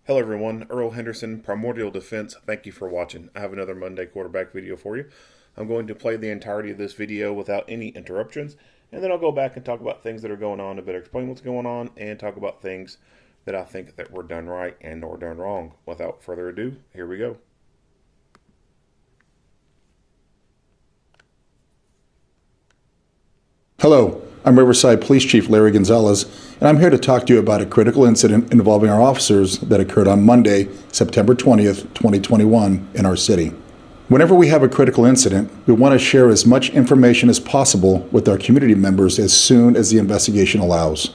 Hello everyone, Earl Henderson, Primordial Defense. Thank you for watching. I have another Monday quarterback video for you. I'm going to play the entirety of this video without any interruptions, and then I'll go back and talk about things that are going on, to better explain what's going on, and talk about things that I think that were done right and or done wrong. Without further ado, here we go. Hello, I'm Riverside Police Chief Larry Gonzalez, and I'm here to talk to you about a critical incident involving our officers that occurred on Monday, September 20th, 2021 in our city. Whenever we have a critical incident, we want to share as much information as possible with our community members as soon as the investigation allows.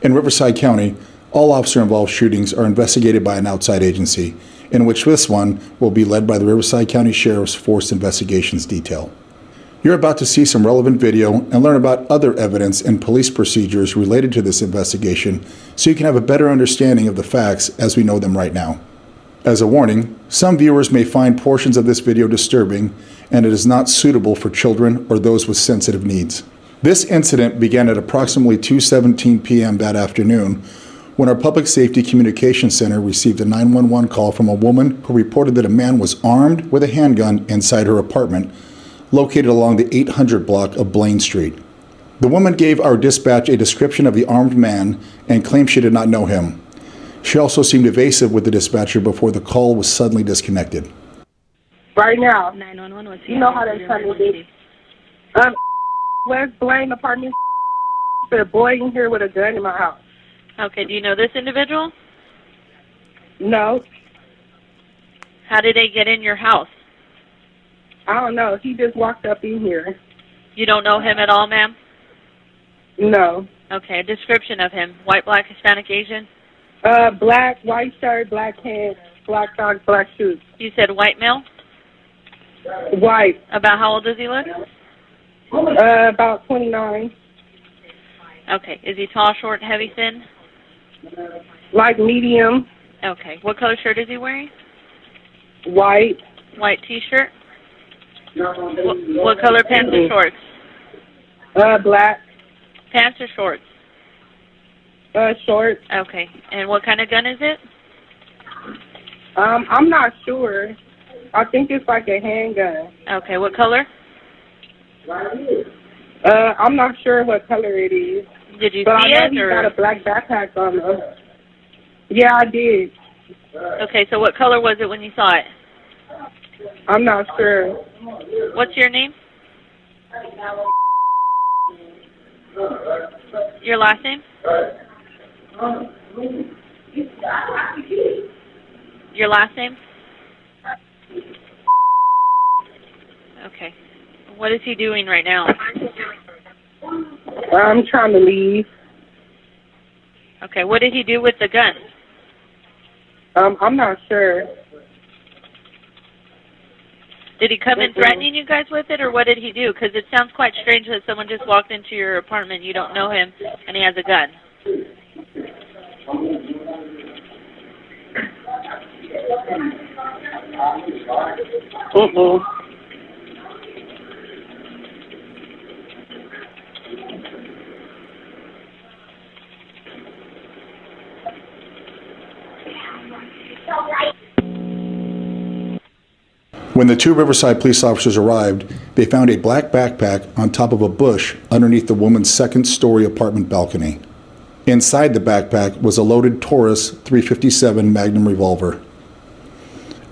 In Riverside County, all officer-involved shootings are investigated by an outside agency, in which this one will be led by the Riverside County Sheriff's Forced Investigations Detail. You're about to see some relevant video and learn about other evidence and police procedures related to this investigation so you can have a better understanding of the facts as we know them right now. As a warning, some viewers may find portions of this video disturbing, and it is not suitable for children or those with sensitive needs. This incident began at approximately 2:17 p.m. that afternoon when our Public Safety Communications Center received a 911 call from a woman who reported that a man was armed with a handgun inside her apartment located along the 800 block of Blaine Street. The woman gave our dispatch a description of the armed man and claimed she did not know him. She also seemed evasive with the dispatcher before the call was suddenly disconnected. Right now, 911 was you know how they tell me this. West Blaine apartment. There's a boy in here with a gun in my house. Okay, do you know this individual? No, How did they get in your house? I don't know. He just walked up in here. You don't know him at all, ma'am? No. Okay, a description of him. White, black, Hispanic, Asian? Black, white shirt, black pants, black socks, black shoes. You said white male? White. About how old does he look? About 29. Okay, is he tall, short, heavy, thin? Like medium. Okay, what color shirt is he wearing? White. White t-shirt? What color pants or shorts? Black. Pants or shorts? Short. Okay, and what kind of gun is it? I'm not sure. I think it's like a handgun. Okay, what color? I'm not sure what color it is. Did you But see I know it? he Or? got a black backpack on him. Yeah, I did. Okay, so what color was it when you saw it? I'm not sure. What's your name? Your last name? Your last name? Okay. What is he doing right now? I'm trying to leave. Okay, what did he do with the gun? I'm not sure. Did he come in threatening you guys with it, or what did he do? Because it sounds quite strange that someone just walked into your apartment, you don't know him, and he has a gun. When the two Riverside police officers arrived, they found a black backpack on top of a bush underneath the woman's second-story apartment balcony. Inside the backpack was a loaded Taurus .357 Magnum revolver.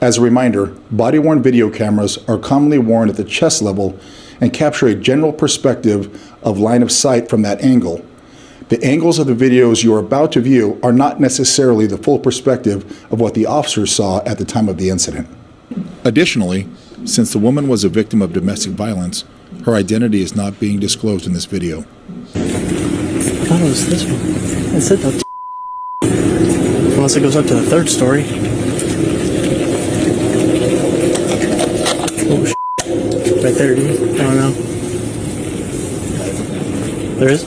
As a reminder, body-worn video cameras are commonly worn at the chest level and capture a general perspective of line of sight from that angle. The angles of the videos you are about to view are not necessarily the full perspective of what the officers saw at the time of the incident. Additionally, since the woman was a victim of domestic violence, her identity is not being disclosed in this video. I thought it was this one. It said that. Unless it goes up to the third story. Oh, right there, dude. I don't know. There is?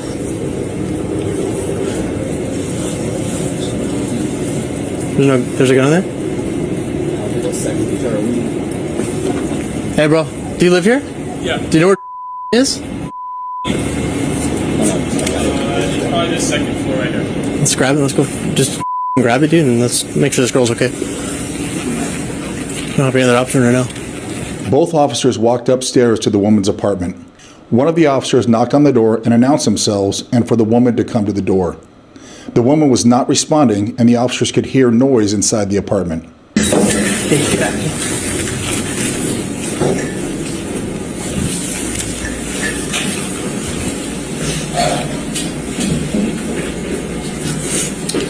There's a gun in there? Hey, bro. Do you live here? Yeah. Do you know where is? It's probably the second floor right here. Let's grab it. Let's go. Just grab it, dude, and let's make sure this girl's okay. I don't have any other option right now. Both officers walked upstairs to the woman's apartment. One of the officers knocked on the door and announced themselves and for the woman to come to the door. The woman was not responding, and the officers could hear noise inside the apartment. Hey, get back.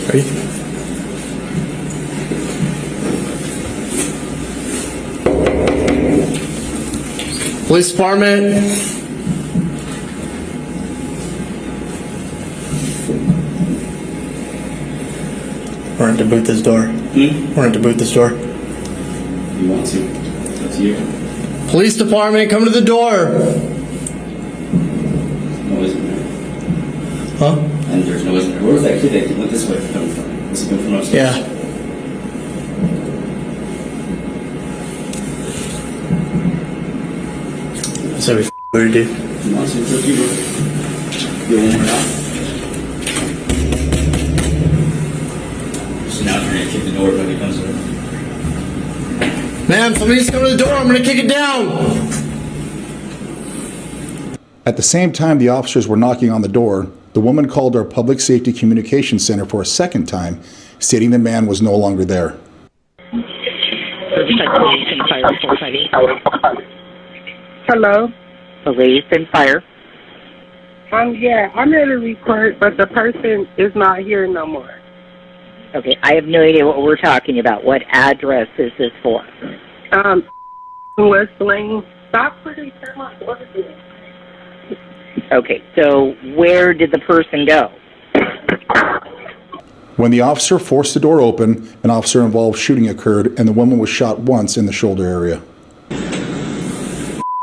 Ready? Police department. We're going to boot this door. We're going to boot this door. You want to? That's you. Police department, come to the door. Noise in there. Huh? And there's noise in there. Where was that kid that went this way coming from? Was he coming from upstairs? Yeah. So we booted, dude. You want to? Look, you one more out. So now you're going to kick the door when he comes over. Ma'am, somebody's coming to the door. I'm going to kick it down. At the same time the officers were knocking on the door, the woman called our Public Safety Communications Center for a second time, stating the man was no longer there. Riverside Police and Fire 458. Hello? Police and Fire. Yeah, I made a report, but the person is not here no more. Okay, I have no idea what we're talking about. What address is this for? West Lane. Stop putting them on order. Okay, so where did the person go? When the officer forced the door open, an officer-involved shooting occurred, and the woman was shot once in the shoulder area.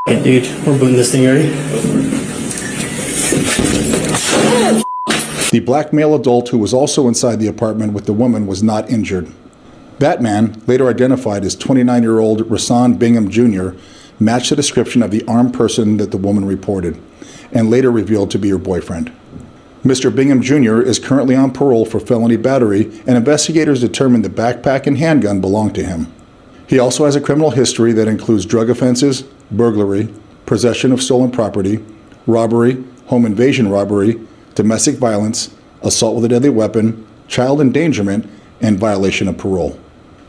Hey, dude, we're booting this thing, you ready? The black male adult who was also inside the apartment with the woman was not injured. That man, later identified as 29-year-old Resan Bingham Jr., matched the description of the armed person that the woman reported, and later revealed to be her boyfriend. Mr. Bingham Jr. is currently on parole for felony battery, and investigators determined the backpack and handgun belonged to him. He also has a criminal history that includes drug offenses, burglary, possession of stolen property, robbery, home invasion robbery, domestic violence, assault with a deadly weapon, child endangerment, and violation of parole.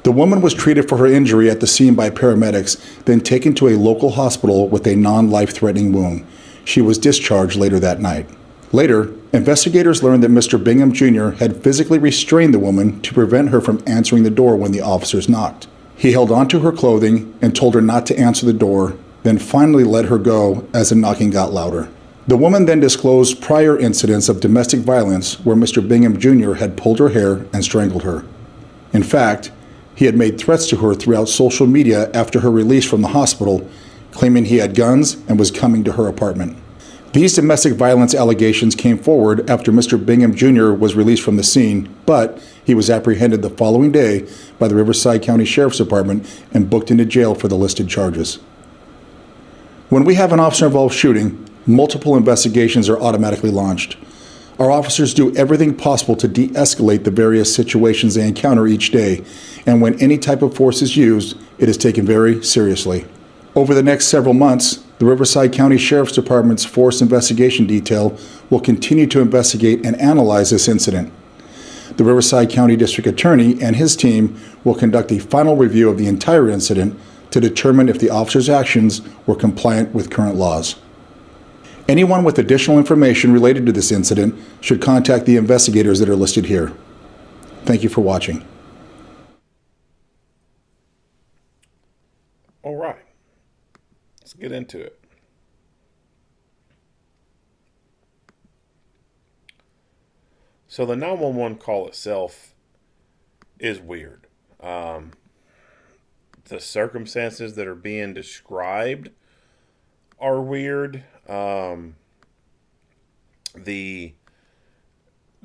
The woman was treated for her injury at the scene by paramedics, then taken to a local hospital with a non-life-threatening wound. She was discharged later that night. Later, investigators learned that Mr. Bingham Jr. had physically restrained the woman to prevent her from answering the door when the officers knocked. He held onto her clothing and told her not to answer the door, then finally let her go as the knocking got louder. The woman then disclosed prior incidents of domestic violence where Mr. Bingham Jr. had pulled her hair and strangled her. In fact, he had made threats to her throughout social media after her release from the hospital, claiming he had guns and was coming to her apartment. These domestic violence allegations came forward after Mr. Bingham Jr. was released from the scene, but he was apprehended the following day by the Riverside County Sheriff's Department and booked into jail for the listed charges. When we have an officer-involved shooting, multiple investigations are automatically launched. Our officers do everything possible to de-escalate the various situations they encounter each day, and when any type of force is used, it is taken very seriously. Over the next several months, the Riverside County Sheriff's Department's Force Investigation Detail will continue to investigate and analyze this incident. The Riverside County District Attorney and his team will conduct a final review of the entire incident to determine if the officer's actions were compliant with current laws. Anyone with additional information related to this incident should contact the investigators that are listed here. Thank you for watching. All right. Let's get into it. So the 911 call itself is weird. The circumstances that are being described are weird. The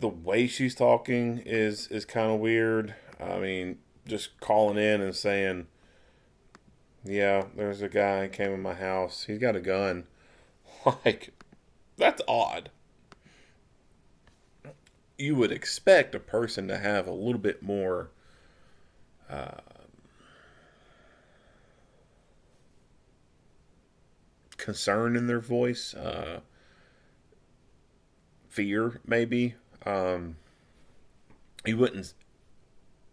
way she's talking is kind of weird. I mean, just calling in and saying, yeah, there's a guy came in my house. He's got a gun. Like, that's odd. you would expect a person to have a little bit more concern in their voice, fear maybe. You wouldn't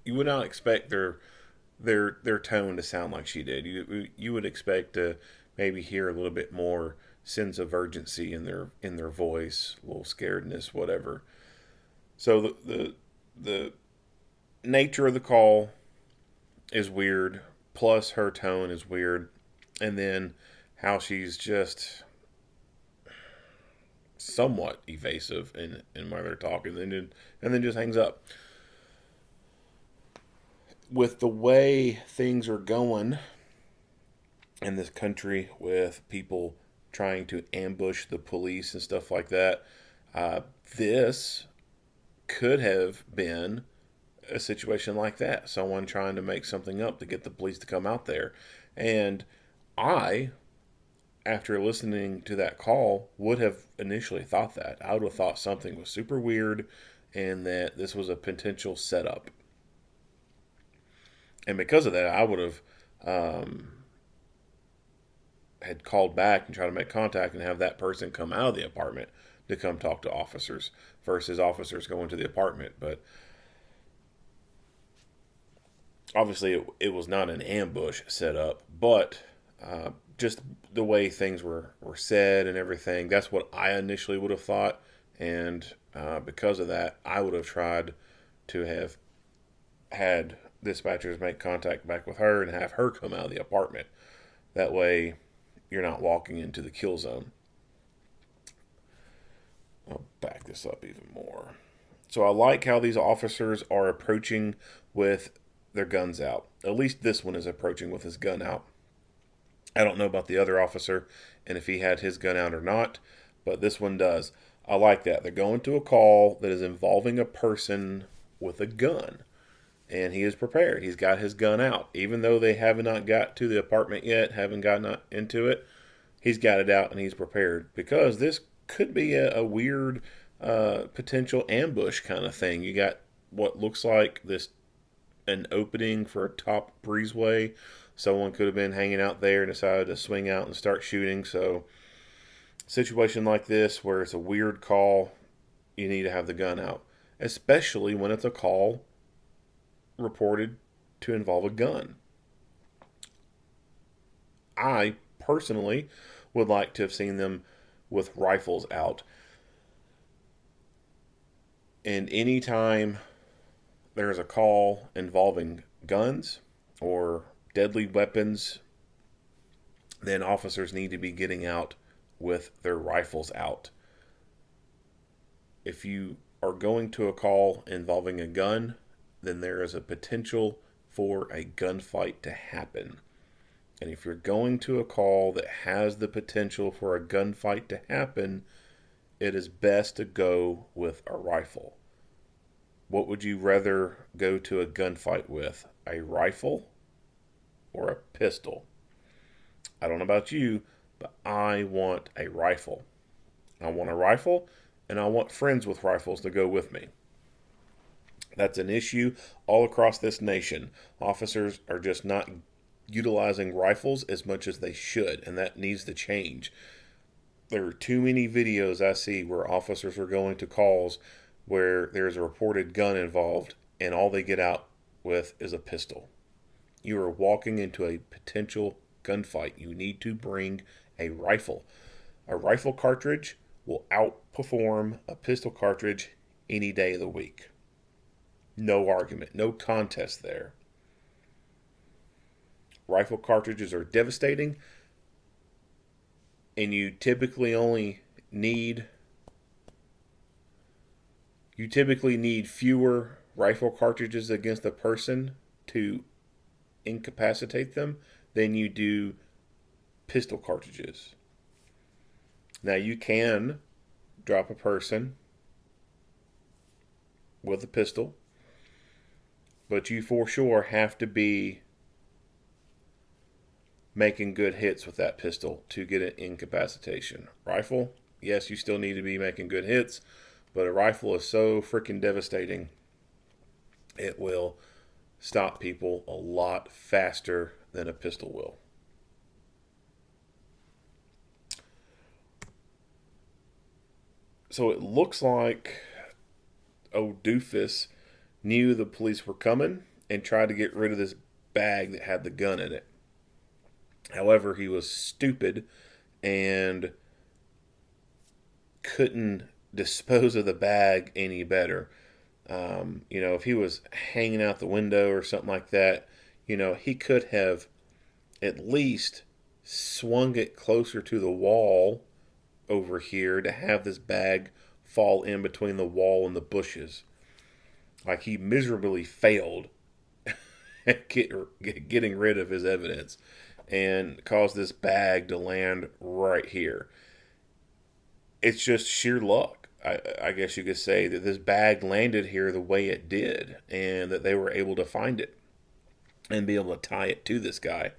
you would not expect their tone to sound like she did. You would expect to maybe hear a little bit more sense of urgency in their voice, a little scaredness, whatever. So the nature of the call is weird, plus her tone is weird, and then how she's just somewhat evasive in why they're talking, and then just hangs up. With the way things are going in this country, with people trying to ambush the police and stuff like that, this could have been a situation like that. Someone trying to make something up to get the police to come out there. And I, after listening to that call, would have initially thought that. I would have thought something was super weird and that this was a potential setup. And because of that, I would have had called back and tried to make contact and have that person come out of the apartment to come talk to officers versus officers going to the apartment. But obviously it was not an ambush set up, but just the way things were said and everything, that's what I initially would have thought. And because of that, I would have tried to have had dispatchers make contact back with her and have her come out of the apartment. That way you're not walking into the kill zone. I'll back this up even more. So I like how these officers are approaching with their guns out. At least this one is approaching with his gun out. I don't know about the other officer and if he had his gun out or not, but this one does. I like that. They're going to a call that is involving a person with a gun. And he is prepared. He's got his gun out. Even though they have not got to the apartment yet, haven't gotten into it, he's got it out and he's prepared. Because this could be a weird potential ambush kind of thing. You got what looks like an opening for a top breezeway. Someone could have been hanging out there and decided to swing out and start shooting. So, situation like this where it's a weird call, you need to have the gun out. Especially when it's a call reported to involve a gun. I personally would like to have seen them with rifles out. And anytime there's a call involving guns or deadly weapons, then officers need to be getting out with their rifles out. If you are going to a call involving a gun, then there is a potential for a gunfight to happen. And if you're going to a call that has the potential for a gunfight to happen, it is best to go with a rifle. What would you rather go to a gunfight with? A rifle or a pistol? I don't know about you, but I want a rifle. I want a rifle, and I want friends with rifles to go with me. That's an issue all across this nation. Officers are just not utilizing rifles as much as they should, and that needs to change. There are too many videos I see where officers are going to calls where there's a reported gun involved, and all they get out with is a pistol. You are walking into a potential gunfight. You need to bring a rifle. A rifle cartridge will outperform a pistol cartridge any day of the week. No argument, no contest there. Rifle cartridges are devastating, and you typically need fewer rifle cartridges against a person to incapacitate them than you do pistol cartridges. Now you can drop a person with a pistol, but you for sure have to be making good hits with that pistol to get an incapacitation. Rifle, yes, you still need to be making good hits, But a rifle is so freaking devastating, it will stop people a lot faster than a pistol will. So it looks like old doofus knew the police were coming and tried to get rid of this bag that had the gun in it. However, he was stupid and couldn't dispose of the bag any better. If he was hanging out the window or something like that, he could have at least swung it closer to the wall over here to have this bag fall in between the wall and the bushes. Like, he miserably failed at getting rid of his evidence and caused this bag to land right here. It's just sheer luck. I guess you could say that this bag landed here the way it did, and that they were able to find it and be able to tie it to this guy.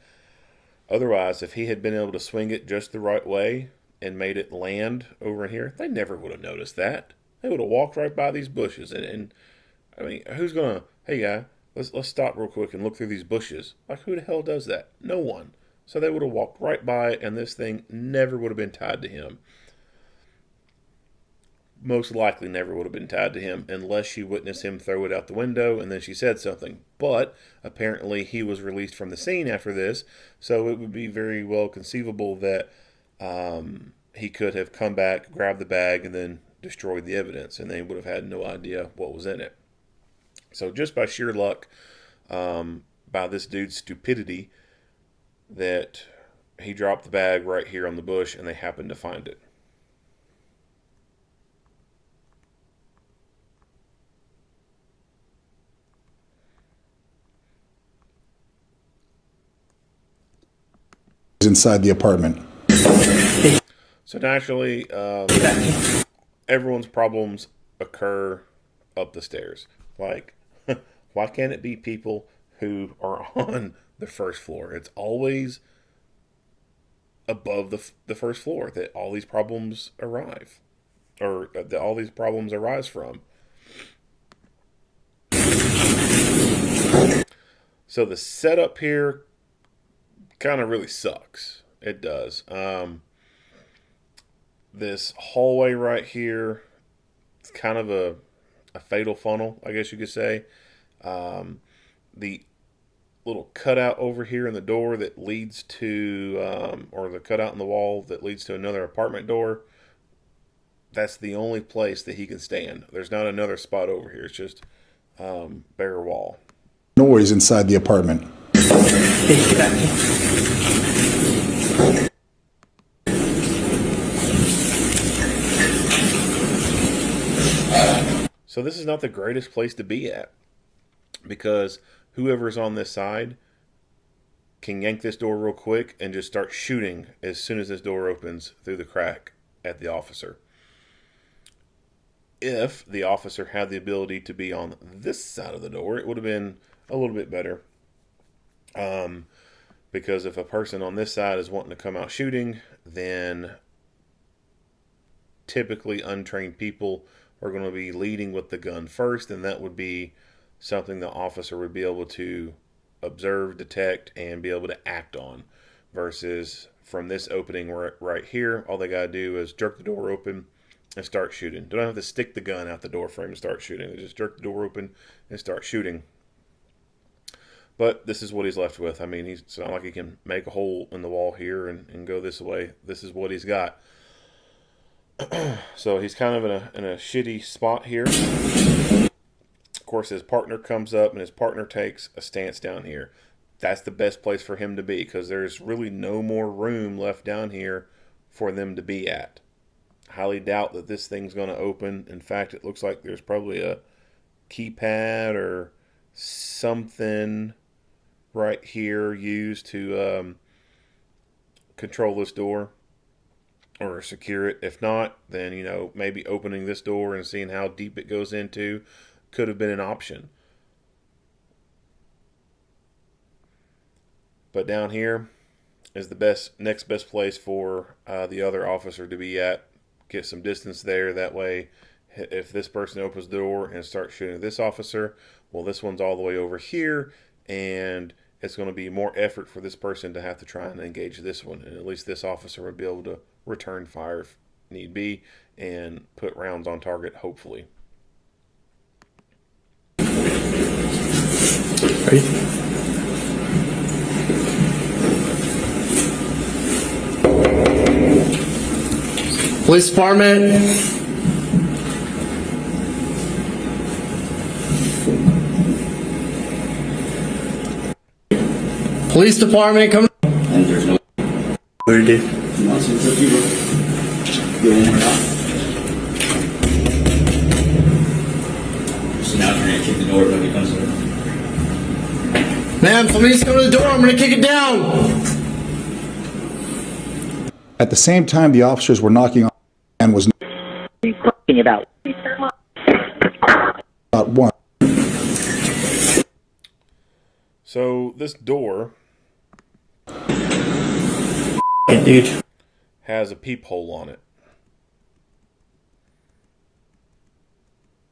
Otherwise, if he had been able to swing it just the right way and made it land over here, they never would have noticed that. They would have walked right by these bushes. And I mean, who's gonna? Hey, guy, let's stop real quick and look through these bushes. Like, who the hell does that? No one. So they would have walked right by it, and this thing never would have been tied to him. Most likely never would have been tied to him unless she witnessed him throw it out the window and then she said something. But apparently he was released from the scene after this, so it would be very well conceivable that he could have come back, grabbed the bag, and then destroyed the evidence, and they would have had no idea what was in it. So just by sheer luck, by this dude's stupidity, that he dropped the bag right here on the bush and they happened to find it. Inside the apartment. So naturally, everyone's problems occur up the stairs. Like, why can't it be people who are on the first floor? It's always above the first floor that all these problems arrive, or that all these problems arise from. So the setup here kind of really sucks. It does. This hallway right here, it's kind of a fatal funnel, I guess you could say. The little cutout over here in the door that leads to, or the cutout in the wall that leads to another apartment door, that's the only place that he can stand. There's not another spot over here. It's just bare wall. Noise inside the apartment. So this is not the greatest place to be at, because whoever's on this side can yank this door real quick and just start shooting as soon as this door opens through the crack at the officer. If the officer had the ability to be on this side of the door, it would have been a little bit better. Because if a person on this side is wanting to come out shooting, then typically untrained people are going to be leading with the gun first, and that would be something the officer would be able to observe, detect, and be able to act on. Versus from this opening right here, all they got to do is jerk the door open and start shooting. Don't have to stick the gun out the door frame and start shooting. They just jerk the door open and start shooting. But this is what he's left with. I mean, it's not like he can make a hole in the wall here and go this way. This is what he's got. So he's kind of in a shitty spot here. Of course, his partner comes up and his partner takes a stance down here. That's the best place for him to be, because there's really no more room left down here for them to be at. Highly doubt that this thing's going to open. In fact, it looks like there's probably a keypad or something right here used to control this door or secure it. If not, then, maybe opening this door and seeing how deep it goes into could have been an option. But down here is the next best place for the other officer to be at. Get some distance there. That way If this person opens the door and starts shooting at this officer, well, this one's all the way over here, and it's going to be more effort for this person to have to try and engage this one. And at least this officer would be able to return fire if need be and put rounds on target, hopefully. Ready? Police department. Police department, come. And there's no. What do you do? Nonsense if you go in or out. So now you're gonna kick the door if nobody comes over. Ma'am, somebody's coming to the door. I'm gonna kick it down. At the same time, the officers were knocking on and was Talking about. one. So this door Hey, dude. has a peephole on it.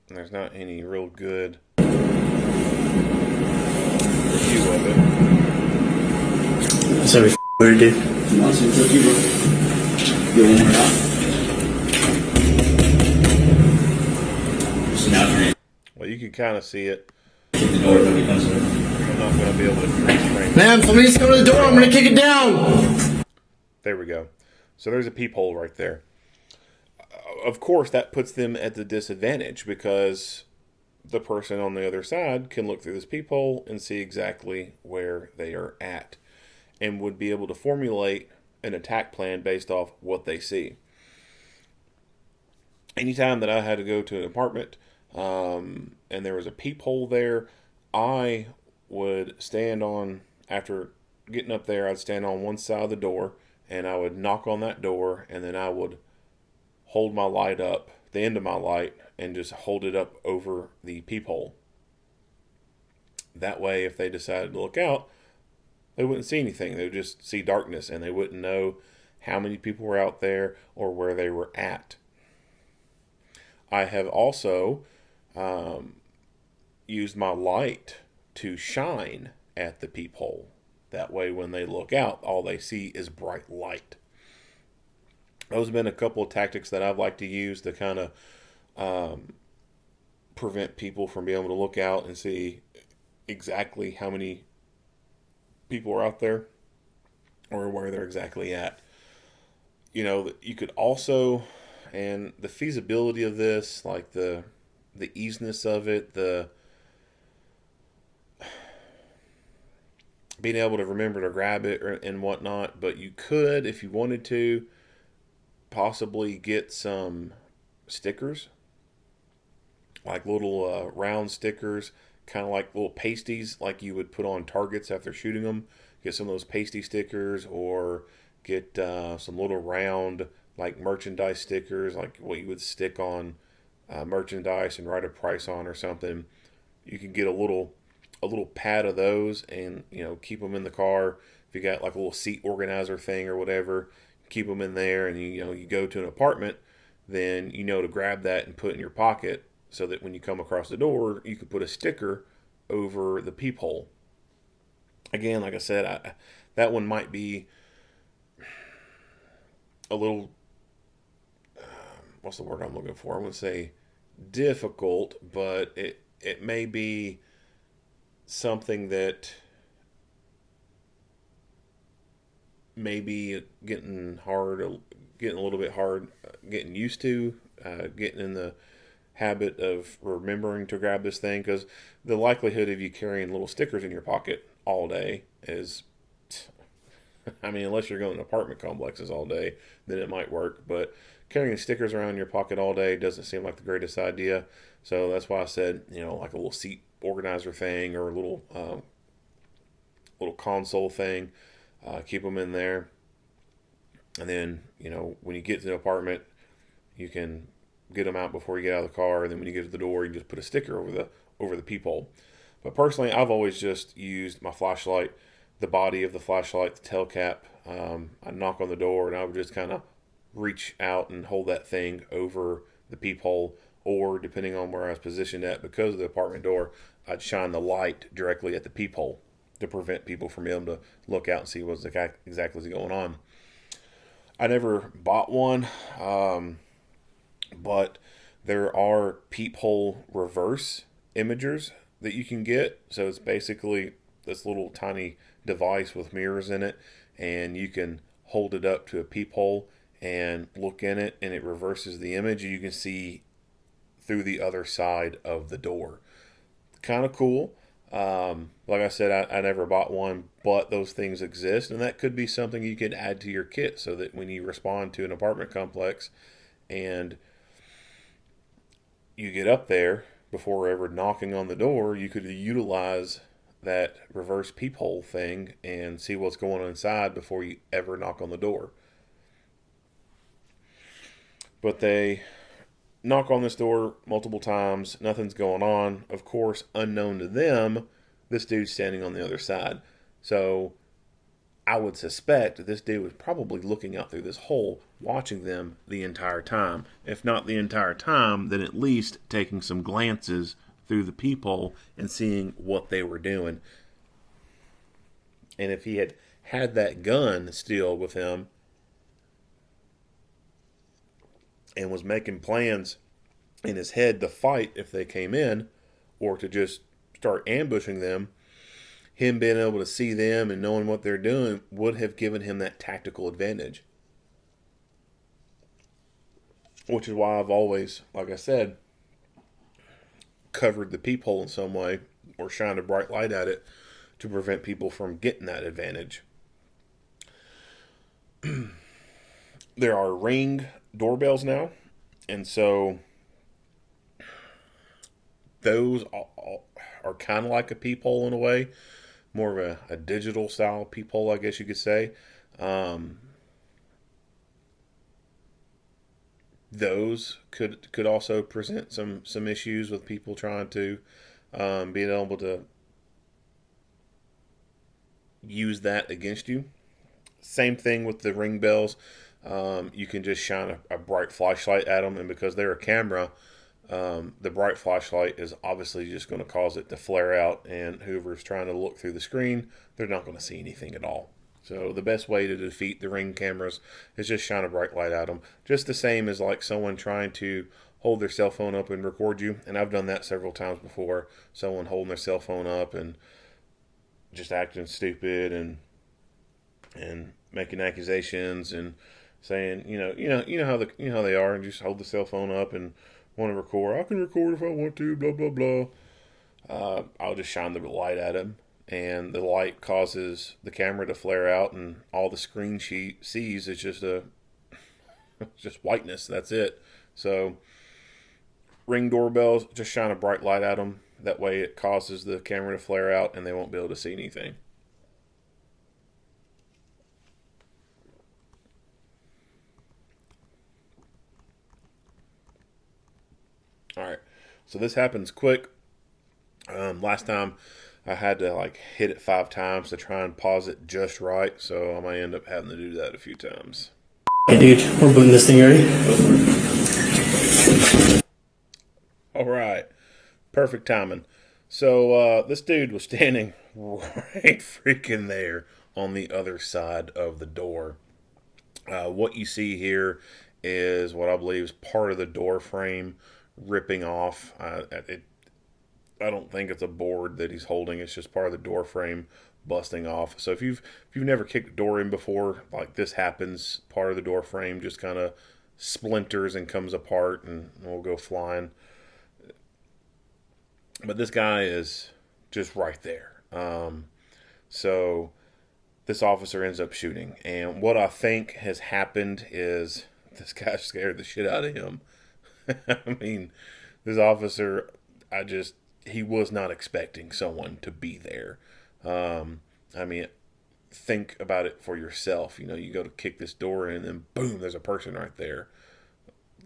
And there's not any real good view of it. So what do you do? Nonsense if you go in or out. So now you're gonna Well, you can kind of see it. kick the door if nobody comes over. I'm not going to be able to freeze frame it. Ma'am, somebody's coming to the door. I'm gonna kick it down. There we go. So there's a peephole right there. Of course, that puts them at the disadvantage because the person on the other side can look through this peephole and see exactly where they are at and would be able to formulate an attack plan based off what they see. Anytime that I had to go to an apartment and there was a peephole there, I would stand on, after getting up there, I'd stand on one side of the door and I would knock on that door, and then I would hold my light up, the end of my light, and just hold it up over the peephole. That way, if they decided to look out, they wouldn't see anything. They would just see darkness, and they wouldn't know how many people were out there or where they were at. I have also used my light to shine at the peephole. That way, when they look out, all they see is bright light. Those have been a couple of tactics that I've liked to use to kind of prevent people from being able to look out and see exactly how many people are out there or where they're exactly at. You know, you could also, and the feasibility of this, like the easiness of it, the being able to remember to grab it and whatnot, but you could, if you wanted to, possibly get some stickers, like little round stickers, kind of like little pasties like you would put on targets after shooting them. Get some of those pasty stickers, or get some little round like merchandise stickers, like what you would stick on merchandise and write a price on or something. You can get a little pad of those, and keep them in the car. If you got like a little seat organizer thing or whatever, keep them in there, and you go to an apartment, then to grab that and put it in your pocket, so that when you come across the door, you can put a sticker over the peephole. Again, like I said, that one might be a little what's the word I'm looking for? I wouldn't say difficult, but it may be something that may be getting a little bit hard, getting used to, getting in the habit of remembering to grab this thing, because the likelihood of you carrying little stickers in your pocket all day is, unless you're going to apartment complexes all day, then it might work, but carrying stickers around in your pocket all day doesn't seem like the greatest idea. So that's why I said, like a little seat organizer thing, or a little console thing, keep them in there, and then when you get to the apartment, you can get them out before you get out of the car, and then when you get to the door, you just put a sticker over the peephole. But personally, I've always just used my flashlight, the body of the flashlight, the tail cap. I'd knock on the door, and I would just kind of reach out and hold that thing over the peephole, or depending on where I was positioned at, because of the apartment door, I'd shine the light directly at the peephole to prevent people from being able to look out and see what's exactly going on. I never bought one, but there are peephole reverse imagers that you can get. So it's basically this little tiny device with mirrors in it, and you can hold it up to a peephole and look in it, and it reverses the image. You can see through the other side of the door. Kind of cool. Like I said, I never bought one, but those things exist, and that could be something you could add to your kit so that when you respond to an apartment complex and you get up there before ever knocking on the door, you could utilize that reverse peephole thing and see what's going on inside before you ever knock on the door. But they knock on this door multiple times, nothing's going on. Of course, unknown to them, this dude's standing on the other side. So I would suspect that this dude was probably looking out through this hole, watching them the entire time. If not the entire time, then at least taking some glances through the peephole and seeing what they were doing. And if he had that gun still with him and was making plans in his head to fight if they came in, or to just start ambushing them, him being able to see them and knowing what they're doing would have given him that tactical advantage. Which is why I've always, like I said, covered the peephole in some way or shined a bright light at it to prevent people from getting that advantage. There are Ring doorbells now, and so those are kind of like a peephole in a way, more of a digital style peephole, I guess you could say. Those could also present some issues with people trying to being able to use that against you. Same thing with the Ring bells. You can just shine a bright flashlight at them, and because they're a camera, the bright flashlight is obviously just going to cause it to flare out, and whoever's trying to look through the screen, they're not going to see anything at all. So the best way to defeat the Ring cameras is just shine a bright light at them. Just the same as like someone trying to hold their cell phone up and record you. And I've done that several times before. Someone holding their cell phone up and just acting stupid and making accusations and saying, you know how they are, and just hold the cell phone up and want to record. I can record if I want to, blah blah blah. I'll just shine the light at him, and the light causes the camera to flare out, and all the screen sees is just whiteness. That's it. So Ring doorbells, just shine a bright light at them. That way it causes the camera to flare out, and they won't be able to see anything. All right, so this happens quick. Last time I had to hit it 5 times to try and pause it just right, so I might end up having to do that a few times. Hey dude, we're booting this thing already. All right, perfect timing. So this dude was standing right freaking there on the other side of the door. What you see here is what I believe is part of the door frame ripping off. I don't think it's a board that he's holding. It's just part of the door frame busting off. So if you've never kicked a door in before, like this happens, part of the door frame just kind of splinters and comes apart and will go flying. But this guy is just right there. So this officer ends up shooting. And what I think has happened is this guy scared the shit out of him. I mean, this officer, he was not expecting someone to be there. I mean, think about it for yourself. You go to kick this door in, and then boom, there's a person right there.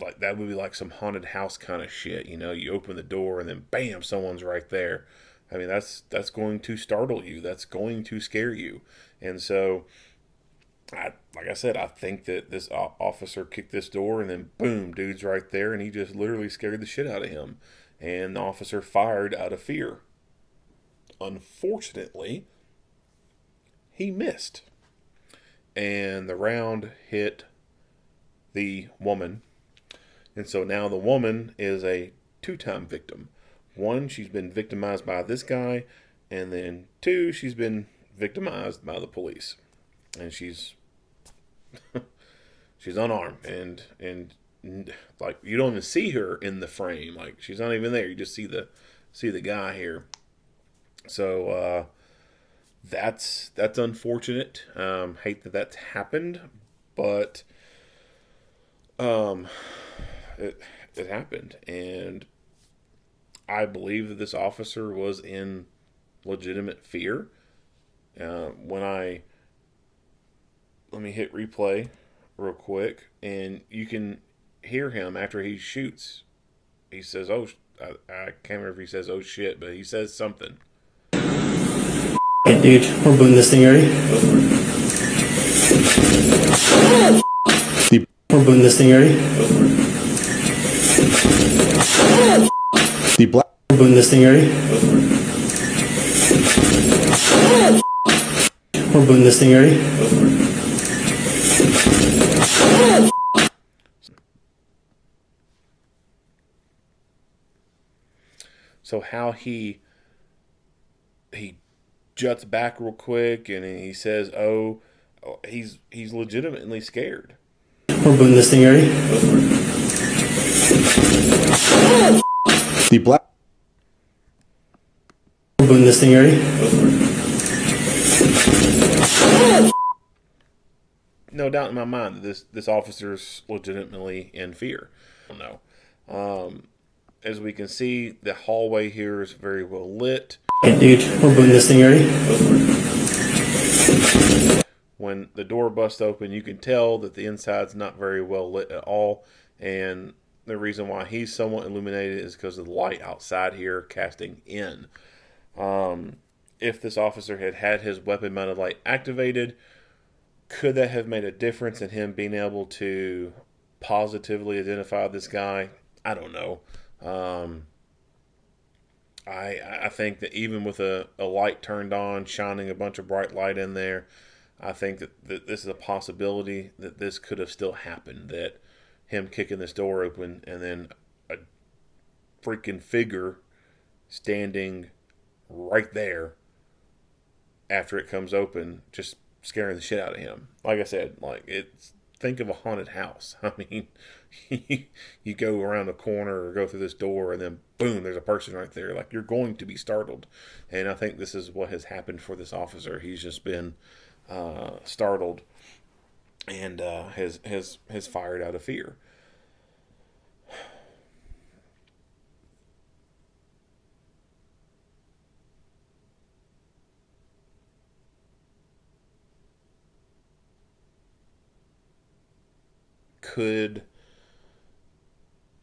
Like that would be like some haunted house kind of shit. You open the door, and then bam, someone's right there. I mean, that's going to startle you. That's going to scare you. And so Like I said, I think that this officer kicked this door and then boom, dude's right there, and he just literally scared the shit out of him. And the officer fired out of fear. Unfortunately, he missed. And the round hit the woman. And so now the woman is a two-time victim. One, she's been victimized by this guy, and then two, she's been victimized by the police. And she's she's unarmed and like you don't even see her in the frame. Like she's not even there. You just see the guy here. So that's unfortunate. Hate that that's happened, but it happened, and I believe that this officer was in legitimate fear. Let me hit replay real quick, and you can hear him after he shoots. He says, "Oh, I can't remember if he says, 'oh shit,' but he says something." Hey, dude, we're booting this thing already. We're booting this thing already. We're booting this thing already. We're booting this thing already. So how he juts back real quick and he says, "Oh, he's legitimately scared." We're booting this thing already. We're booting this thing already. No doubt in my mind that this officer's legitimately in fear. I don't know. As we can see, the hallway here is very well lit. Hey, dude, we're booting this thing already. When the door busts open, you can tell that the inside's not very well lit at all. And the reason why he's somewhat illuminated is because of the light outside here casting in. If this officer had his weapon-mounted light activated, could that have made a difference in him being able to positively identify this guy? I don't know. I think that even with a light turned on, shining a bunch of bright light in there, I think that this is a possibility that this could have still happened, that him kicking this door open and then a freaking figure standing right there after it comes open, just scaring the shit out of him. Like I said, think of a haunted house. I mean, you go around a corner or go through this door and then boom, there's a person right there. Like, you're going to be startled. And I think this is what has happened for this officer. He's just been startled and has fired out of fear. Could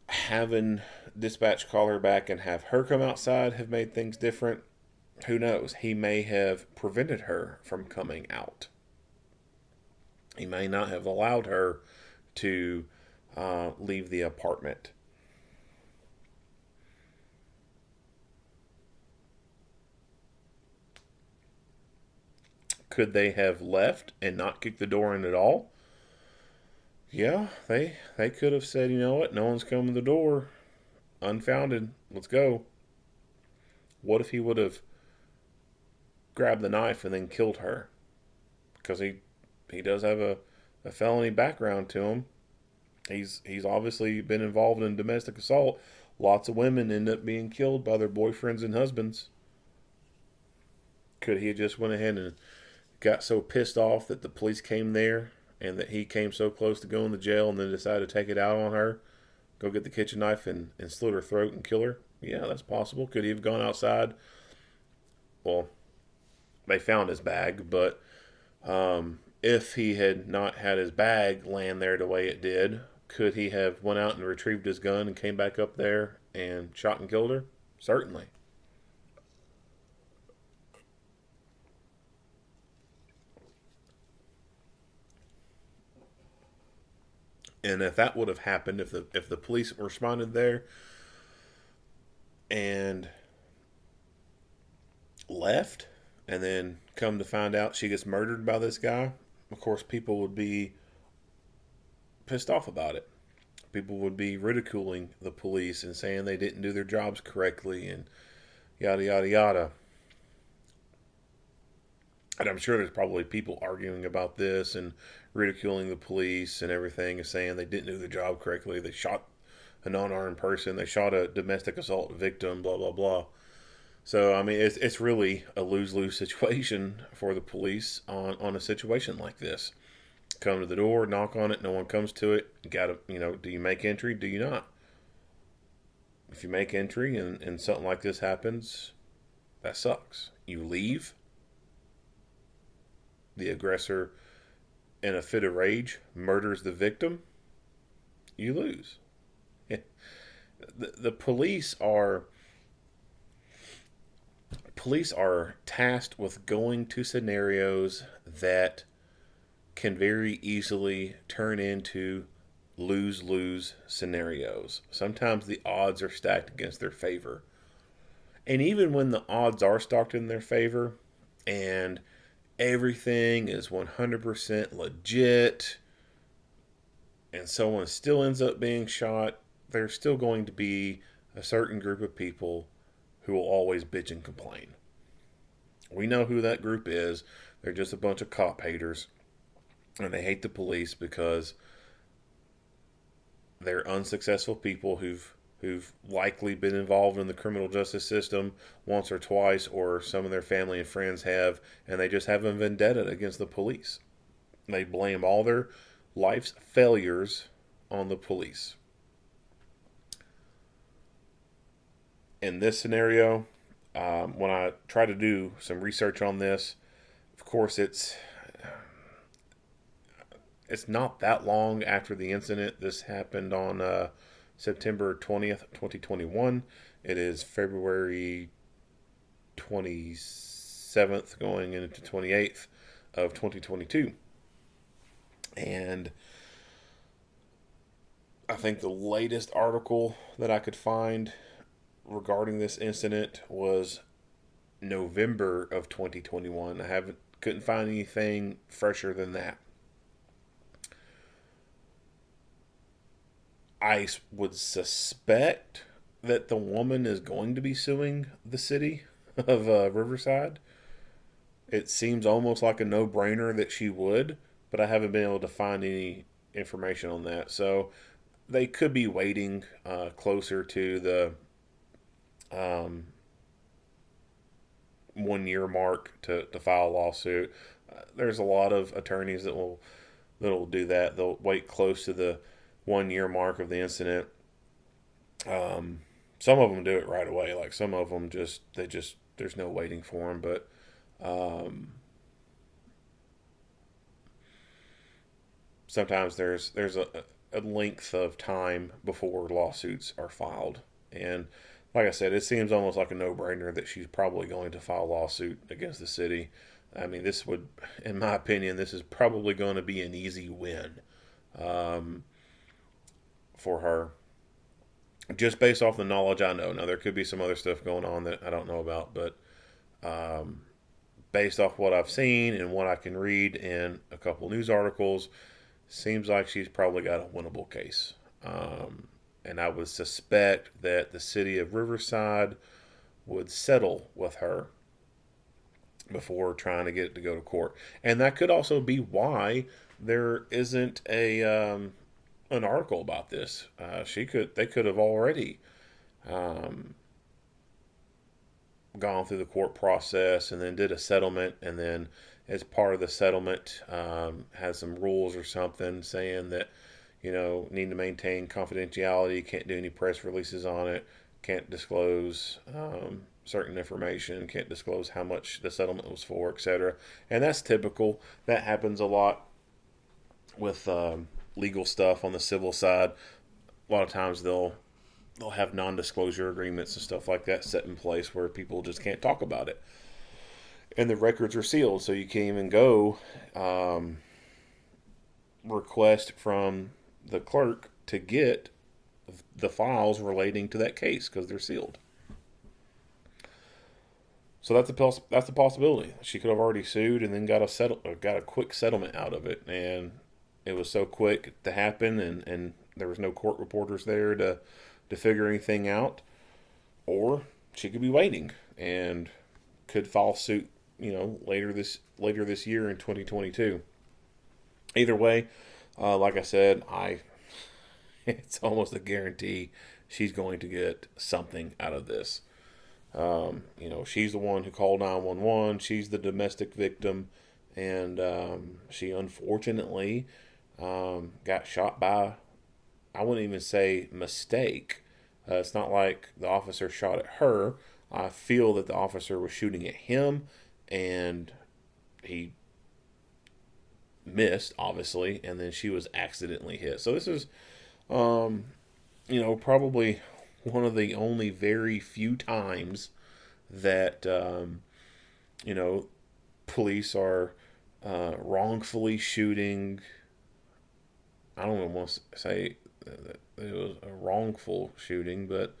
having dispatch call her back and have her come outside have made things different? Who knows? He may have prevented her from coming out. He may not have allowed her to leave the apartment. Could they have left and not kicked the door in at all? Yeah, they could have said, you know what, no one's coming to the door. Unfounded. Let's go. What if he would have grabbed the knife and then killed her? Because he does have a felony background to him. He's obviously been involved in domestic assault. Lots of women end up being killed by their boyfriends and husbands. Could he have just went ahead and got so pissed off that the police came there and that he came so close to going to jail and then decided to take it out on her, go get the kitchen knife and slit her throat and kill her? Yeah, that's possible. Could he have gone outside? Well, they found his bag, but if he had not had his bag land there the way it did, could he have went out and retrieved his gun and came back up there and shot and killed her? Certainly. And if that would have happened, if the police responded there and left, and then come to find out she gets murdered by this guy, of course people would be pissed off about it. People would be ridiculing the police and saying they didn't do their jobs correctly and yada yada yada. And I'm sure there's probably people arguing about this and ridiculing the police and everything, and saying they didn't do their job correctly. They shot an unarmed person. They shot a domestic assault victim. Blah blah blah. So I mean, it's really a lose-lose situation for the police on a situation like this. Come to the door, knock on it. No one comes to it. You gotta, do you make entry? Do you not? If you make entry and something like this happens, that sucks. You leave. The aggressor, in a fit of rage, murders the victim. You lose. The police are tasked with going to scenarios that can very easily turn into lose-lose scenarios. Sometimes the odds are stacked against their favor. And even when the odds are stacked in their favor and everything is 100% legit and someone still ends up being shot, there's still going to be a certain group of people who will always bitch and complain. We know who that group is. They're just a bunch of cop haters, and they hate the police because they're unsuccessful people who've likely been involved in the criminal justice system once or twice, or some of their family and friends have, and they just have a vendetta against the police. They blame all their life's failures on the police. In this scenario, when I try to do some research on this, of course it's not that long after the incident. This happened on September 20th, 2021. It is February 27th going into 28th of 2022. And I think the latest article that I could find regarding this incident was November of 2021. Couldn't find anything fresher than that. I would suspect that the woman is going to be suing the city of Riverside. It seems almost like a no-brainer that she would, but I haven't been able to find any information on that. So they could be waiting closer to the 1 year mark to file a lawsuit. There's a lot of attorneys that'll do that. They'll wait close to the 1 year mark of the incident. Some of them do it right away. Like some of them there's no waiting for them. But sometimes there's a length of time before lawsuits are filed. And like I said, it seems almost like a no-brainer that she's probably going to file a lawsuit against the city. I mean, this would, in my opinion, this is probably going to be an easy win for her. Just based off the knowledge I know. Now, there could be some other stuff going on that I don't know about, but based off what I've seen and what I can read in a couple news articles, seems like she's probably got a winnable case. And I would suspect that the city of Riverside would settle with her before trying to get it to go to court. And that could also be why there isn't an article about this. They could have already gone through the court process and then did a settlement, and then as part of the settlement has some rules or something saying that need to maintain confidentiality, can't do any press releases on it, can't disclose certain information, can't disclose how much the settlement was for, etc. And that's typical. That happens a lot with legal stuff on the civil side. A lot of times they'll have non-disclosure agreements and stuff like that set in place where people just can't talk about it. And the records are sealed, so you can't even go request from the clerk to get the files relating to that case because they're sealed. So that's a possibility. She could have already sued and then got a quick settlement out of it, and it was so quick to happen, and there was no court reporters there to figure anything out. Or she could be waiting and could file suit, later this year in 2022. Either way, like I said, it's almost a guarantee she's going to get something out of this. She's the one who called 911. She's the domestic victim, and she unfortunately got shot by, I wouldn't even say mistake. It's not like the officer shot at her. I feel that the officer was shooting at him, and he missed, obviously, and then she was accidentally hit. So this is, probably one of the only very few times that, police are wrongfully shooting. I don't even want to say that it was a wrongful shooting, but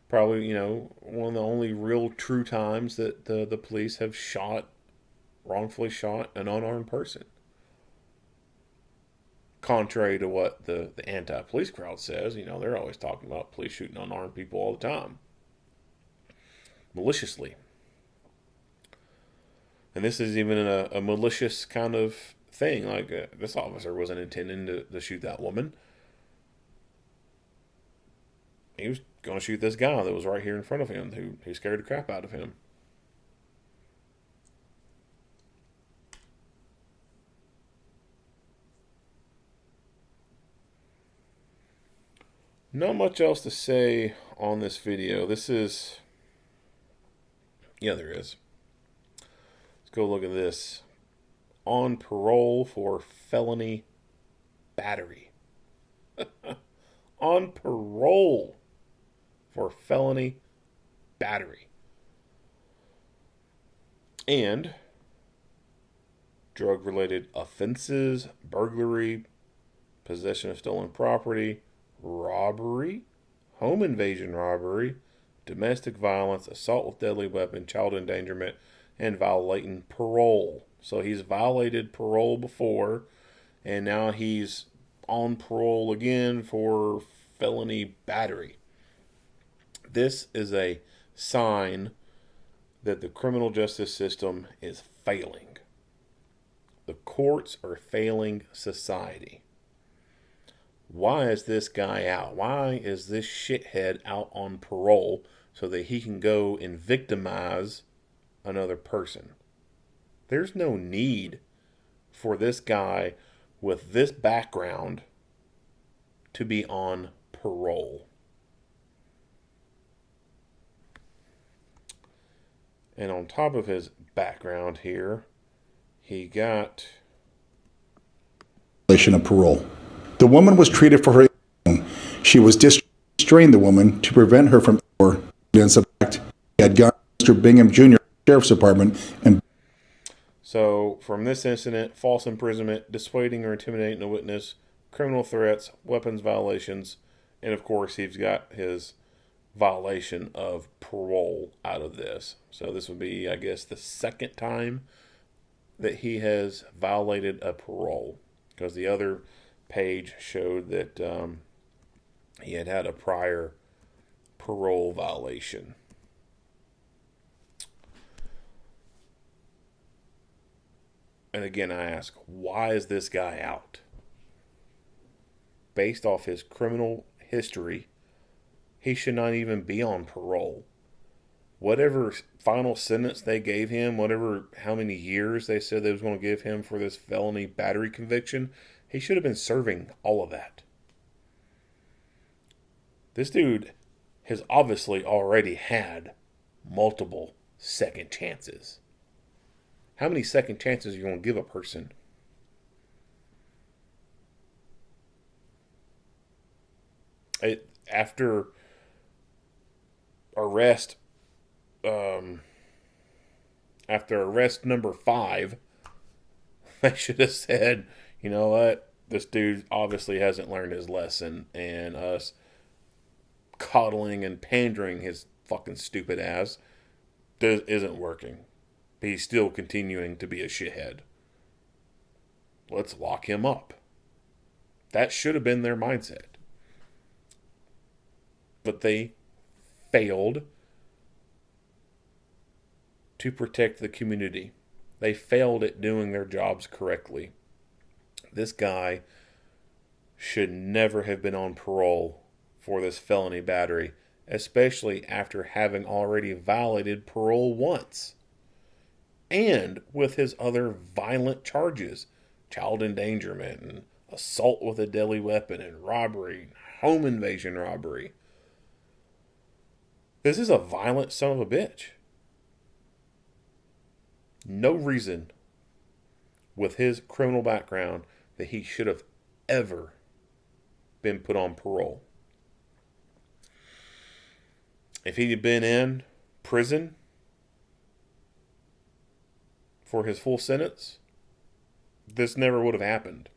probably, one of the only real true times that the police have wrongfully shot an unarmed person. Contrary to what the anti-police crowd says, they're always talking about police shooting unarmed people all the time. Maliciously. And this is even a malicious kind of thing. Like, this officer wasn't intending to shoot that woman. He was going to shoot this guy that was right here in front of him who scared the crap out of him. Not much else to say on this video. There is. Let's go look at this. On parole for felony battery. On parole for felony battery. And drug-related offenses, burglary, possession of stolen property, robbery, home invasion robbery, domestic violence, assault with deadly weapon, child endangerment, and violating parole. So he's violated parole before, and now he's on parole again for felony battery. This is a sign that the criminal justice system is failing. The courts are failing society. Why is this guy out? Why is this shithead out on parole so that he can go and victimize another person? There's no need for this guy with this background to be on parole. And on top of his background here, he got violation of parole. The woman was treated for her. She was restrained the woman to prevent her from evidence of the fact he had gone to Mr. Bingham Jr. Sheriff's Department and. So from this incident, false imprisonment, dissuading or intimidating a witness, criminal threats, weapons violations, and of course he's got his violation of parole out of this. So this would be, I guess, the second time that he has violated a parole, because the other page showed that he had a prior parole violation. And again, I ask, why is this guy out? Based off his criminal history, he should not even be on parole. Whatever final sentence they gave him, how many years they said they was going to give him for this felony battery conviction, he should have been serving all of that. This dude has obviously already had multiple second chances. How many second chances are you going to give a person? After arrest number 5, they should have said, you know what, This dude obviously hasn't learned his lesson, and us coddling and pandering his fucking stupid ass isn't working. He's still continuing to be a shithead. Let's lock him up. That should have been their mindset. But they failed to protect the community. They failed at doing their jobs correctly. This guy should never have been on parole for this felony battery, especially after having already violated parole once. And with his other violent charges, child endangerment and assault with a deadly weapon and robbery, home invasion robbery. This is a violent son of a bitch. No reason with his criminal background that he should have ever been put on parole. If he had been in prison for his full sentence, this never would have happened.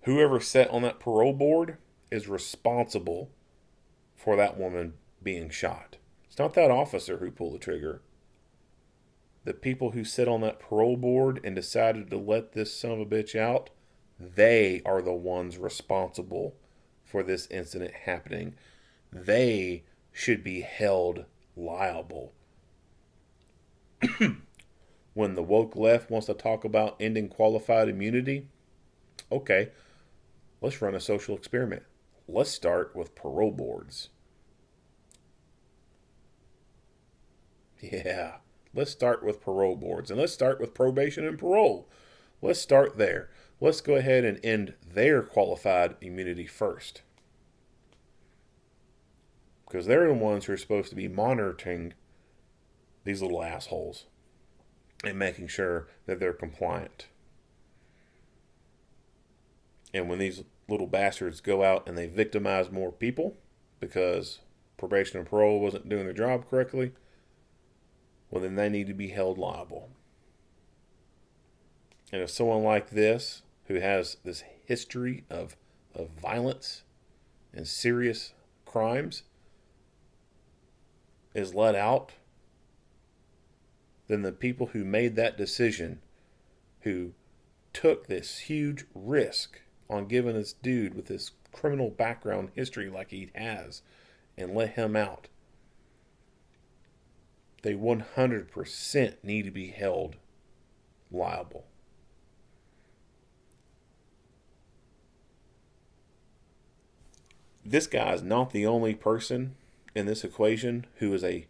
Whoever sat on that parole board is responsible for that woman being shot. It's not that officer who pulled the trigger. The people who sit on that parole board and decided to let this son of a bitch out, they are the ones responsible for this incident happening. They should be held liable. When the woke left wants to talk about ending qualified immunity, okay, let's run a social experiment. Let's start with parole boards. Yeah, let's start with parole boards. And let's start with probation and parole. Let's start there. Let's go ahead and end their qualified immunity first. Because they're the ones who are supposed to be monitoring these little assholes and making sure that they're compliant. And when these little bastards go out and they victimize more people because probation and parole wasn't doing their job correctly, well, then they need to be held liable. And if someone like this, who has this history of violence and serious crimes, is let out, then the people who made that decision, who took this huge risk on giving this dude with this criminal background history like he has and let him out, they 100% need to be held liable. This guy is not the only person in this equation who is a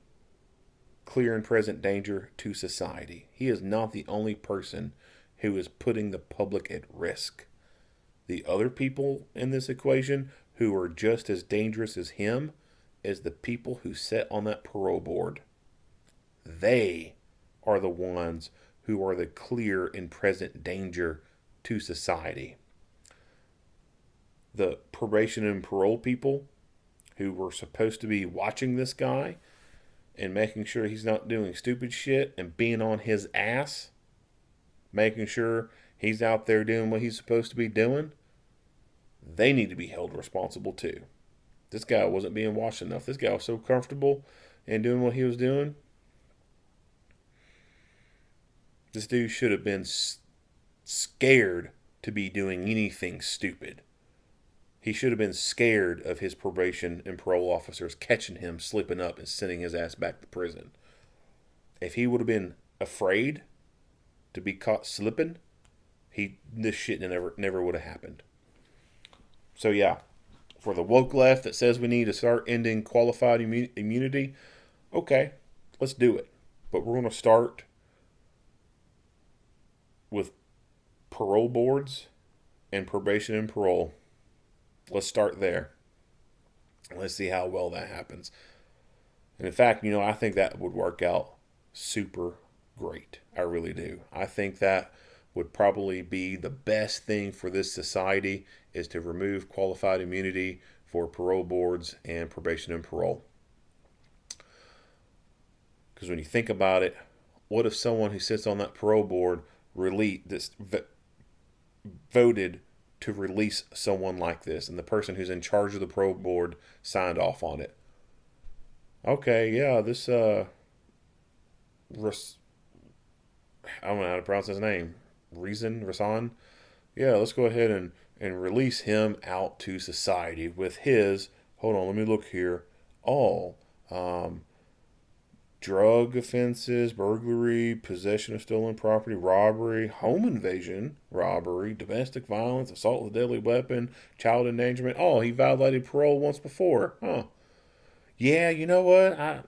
clear and present danger to society. He is not the only person who is putting the public at risk. The other people in this equation who are just as dangerous as him is the people who sit on that parole board. They are the ones who are the clear and present danger to society. The probation and parole people who were supposed to be watching this guy and making sure he's not doing stupid shit and being on his ass, making sure he's out there doing what he's supposed to be doing, they need to be held responsible too. This guy wasn't being watched enough. This guy was so comfortable in doing what he was doing. This dude should have been scared to be doing anything stupid. He should have been scared of his probation and parole officers catching him slipping up and sending his ass back to prison. If he would have been afraid to be caught slipping, this shit never would have happened. So yeah, for the woke left that says we need to start ending qualified immunity, okay, let's do it. But we're going to start with parole boards and probation and parole. Let's start there. Let's see how well that happens. And in fact, I think that would work out super great. I really do. I think that would probably be the best thing for this society, is to remove qualified immunity for parole boards and probation and parole. Because when you think about it, what if someone who sits on that parole board voted to release someone like this, and the person who's in charge of the probe board signed off on it. Okay, yeah, this I don't know how to pronounce his name. Resan. Yeah, let's go ahead and release him out to society with his, hold on, let me look here, all drug offenses, burglary, possession of stolen property, robbery, home invasion, robbery, domestic violence, assault with a deadly weapon, child endangerment. Oh, he violated parole once before. Huh. Yeah, you know what? I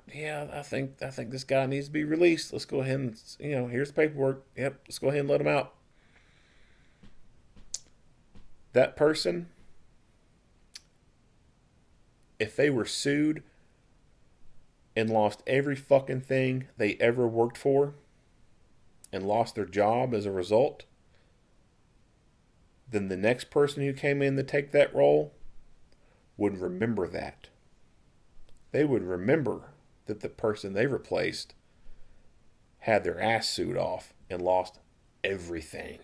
think this guy needs to be released. Let's go ahead and, here's the paperwork. Yep, let's go ahead and let him out. That person, if they were sued and lost every fucking thing they ever worked for and lost their job as a result, then the next person who came in to take that role would remember that. They would remember that the person they replaced had their ass sued off and lost everything.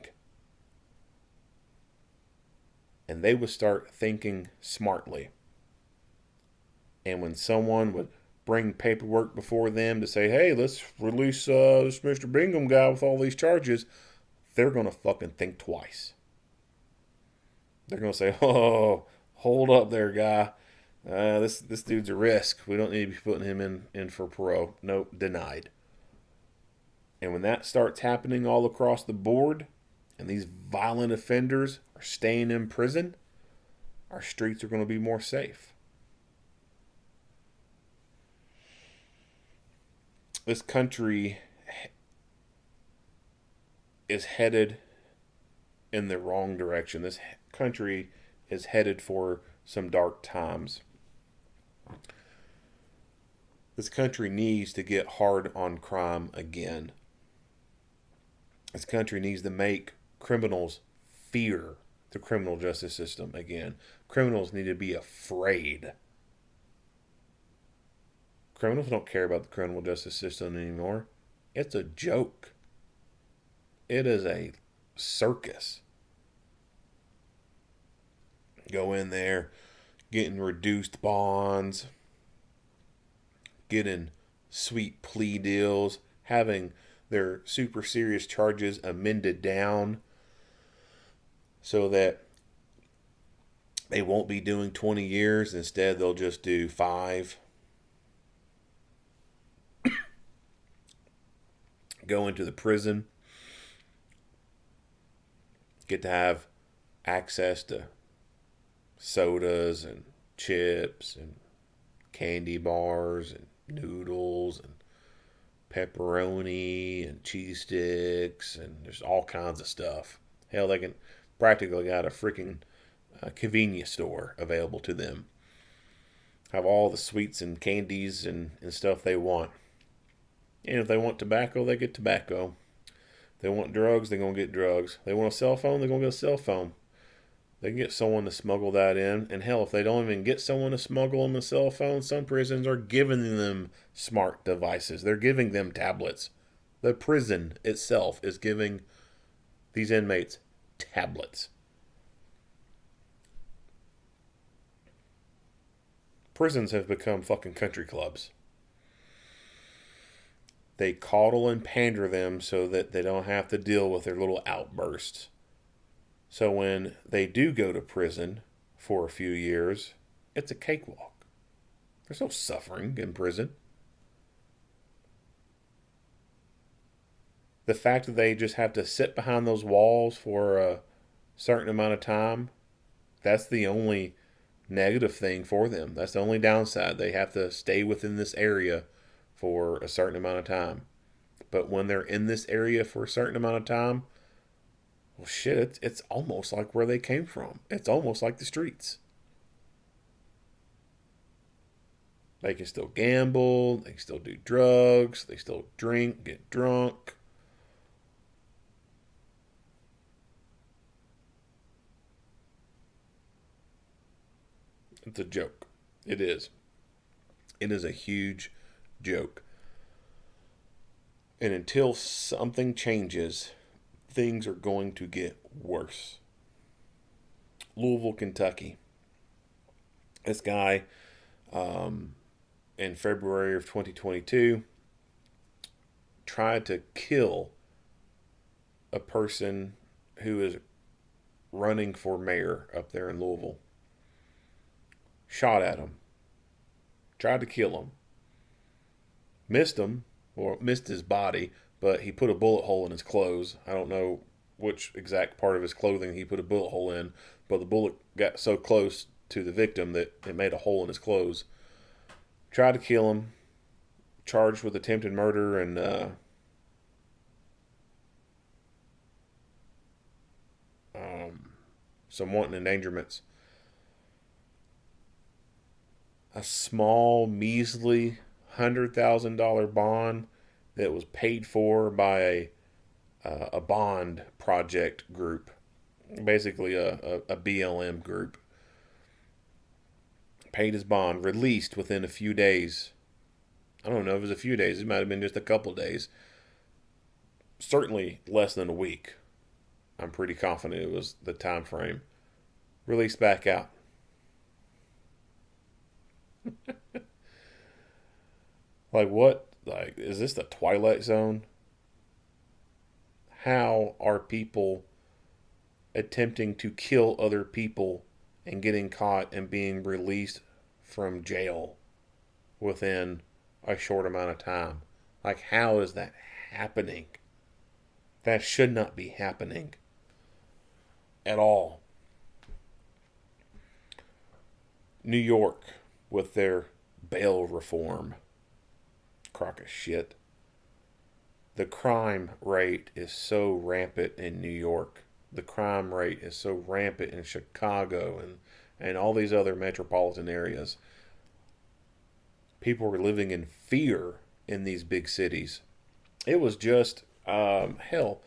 And they would start thinking smartly. And when someone would bring paperwork before them to say, hey, let's release this Mr. Bingham guy with all these charges, they're going to fucking think twice. They're going to say, oh, hold up there, guy. This dude's a risk. We don't need to be putting him in for parole. Nope, denied. And when that starts happening all across the board, and these violent offenders are staying in prison, our streets are going to be more safe. This country is headed in the wrong direction. This country is headed for some dark times. This country needs to get hard on crime again. This country needs to make criminals fear the criminal justice system again. Criminals need to be afraid. Criminals don't care about the criminal justice system anymore. It's a joke. It is a circus. Go in there, getting reduced bonds, getting sweet plea deals, having their super serious charges amended down so that they won't be doing 20 years. Instead, they'll just do 5. Go into the prison, get to have access to sodas and chips and candy bars and noodles and pepperoni and cheese sticks, and there's all kinds of stuff. Hell, they can practically got a freaking convenience store available to them. Have all the sweets and candies and stuff they want. And if they want tobacco, they get tobacco. If they want drugs, they're going to get drugs. If they want a cell phone, they're going to get a cell phone. They can get someone to smuggle that in. And hell, if they don't even get someone to smuggle them a cell phone, some prisons are giving them smart devices. They're giving them tablets. The prison itself is giving these inmates tablets. Prisons have become fucking country clubs. They coddle and pander them so that they don't have to deal with their little outbursts. So when they do go to prison for a few years, it's a cakewalk. There's no suffering in prison. The fact that they just have to sit behind those walls for a certain amount of time, that's the only negative thing for them. That's the only downside. They have to stay within this area for a certain amount of time. But when they're in this area for a certain amount of time, well, shit, it's almost like where they came from. It's almost like the streets. They can still gamble, they can still do drugs, they still drink, get drunk. It's a joke. It is. It is a huge joke. And until something changes, things are going to get worse. Louisville, Kentucky. This guy, in February of 2022, tried to kill a person who is running for mayor up there in Louisville. Shot at him. Tried to kill him. Missed him, or missed his body, but he put a bullet hole in his clothes. I don't know which exact part of his clothing he put a bullet hole in, but the bullet got so close to the victim that it made a hole in his clothes. Tried to kill him. Charged with attempted murder and some wanton endangerments. A small, measly $100,000 bond that was paid for by a bond project group, basically a BLM group. Paid his bond, released within a few days. I don't know if it was a few days. It might have been just a couple days. Certainly less than a week. I'm pretty confident it was the time frame. Released back out. Like what? Like, is this the Twilight Zone? How are people attempting to kill other people and getting caught and being released from jail within a short amount of time? Like, how is that happening? That should not be happening at all. New York with their bail reform. Crock of shit. The crime rate is so rampant in New York. The crime rate is so rampant in Chicago and all these other metropolitan areas. People were living in fear in these big cities. It was just, hell,